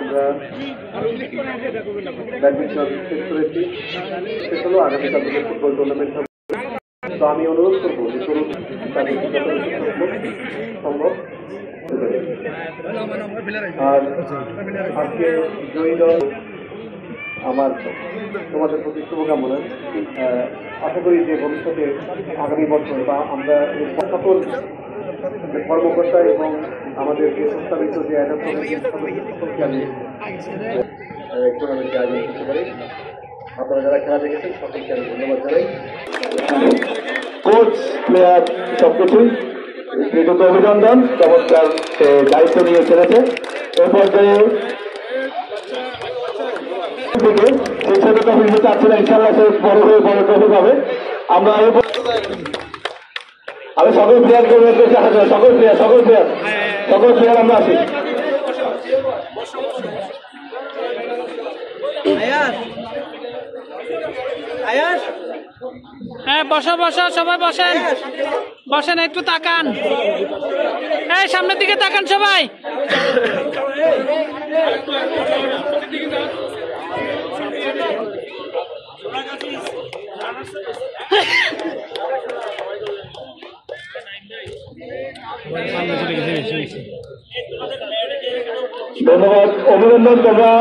আমরা ব্যাডমিন্টন শেষ করেছি, শেষ হলো। আগামীকাল থেকে ফুটবল টুর্নামেন্ট হবে। তো আমি অনুরোধ করবো যে চলুন তাদের সম্ভব। আর আজকে জয়ী দল আমার তোমাদের প্রতি শুভকামনা। আশা করি যে ভবিষ্যতে আগামী বছর বা আমরা সকল কর্মকর্তা এবং আমাদের যে প্রস্তাবিত যে টুর্নামেন্টে আয়োজন করতে পারি। আপনারা যারা খেলা দেখেছেন সকলকে আমি ধন্যবাদ জানাই। কোচ, প্লেয়ার সবকিছুই কৃতজ্ঞ, অভিনন্দন। চমৎকার দায়িত্ব নিয়ে খেলেছে। এই পর্যায়ে সেই ছোট ট্রফি চাচ্ছি না, ইনশাল্লাহ সে বড় হয়ে বড় ট্রফি পাবে। আমরা আমি সকল প্লেয়ারকে সকল প্লেয়ার আমরা আছি। হ্যাঁ, বসো বসো, সবাই বসেন বসেন, একটু তাকান, এই সামনের দিকে তাকান সবাই। ধন্যবাদ, অভিনন্দন। তোমরা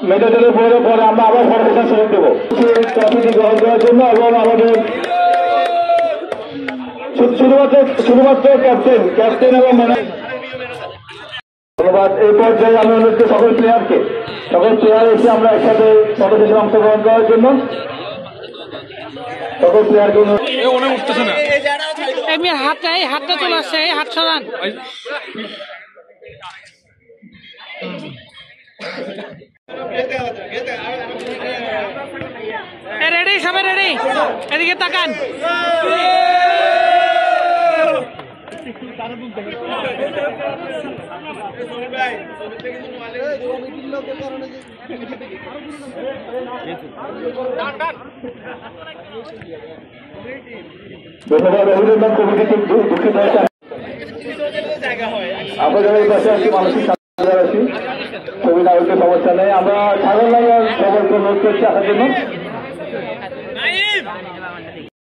মেডেলের পরে আমরা আবার সর্বশেষ সুযোগ দেবো ট্রফিটি গ্রহণ করার জন্য এবং আমাদের শুধুমাত্র ক্যাপ্টেন এবং ম্যানেজার। ধন্যবাদ। এই পর্যায়ে আমি অনুরোধ করি সকল প্লেয়ার এসে আমরা একসাথে সর্বশেষে অংশগ্রহণ করার জন্য সকল প্লেয়ারকে এমনি হাতটা চলে আসছে, এই হাত সরান। রেডি, সবাই রেডি, এদিকে তাকান। ধন্যবাদ, অভিনন্দন কমিটিকে। দুঃখিত আমাদের এই পাশে আছি, মানসিক আছি, ছবি না হইতে সমস্যা নেই। আমরা সাধারণ সবাইকে অনুরোধ করছি আসার জন্য।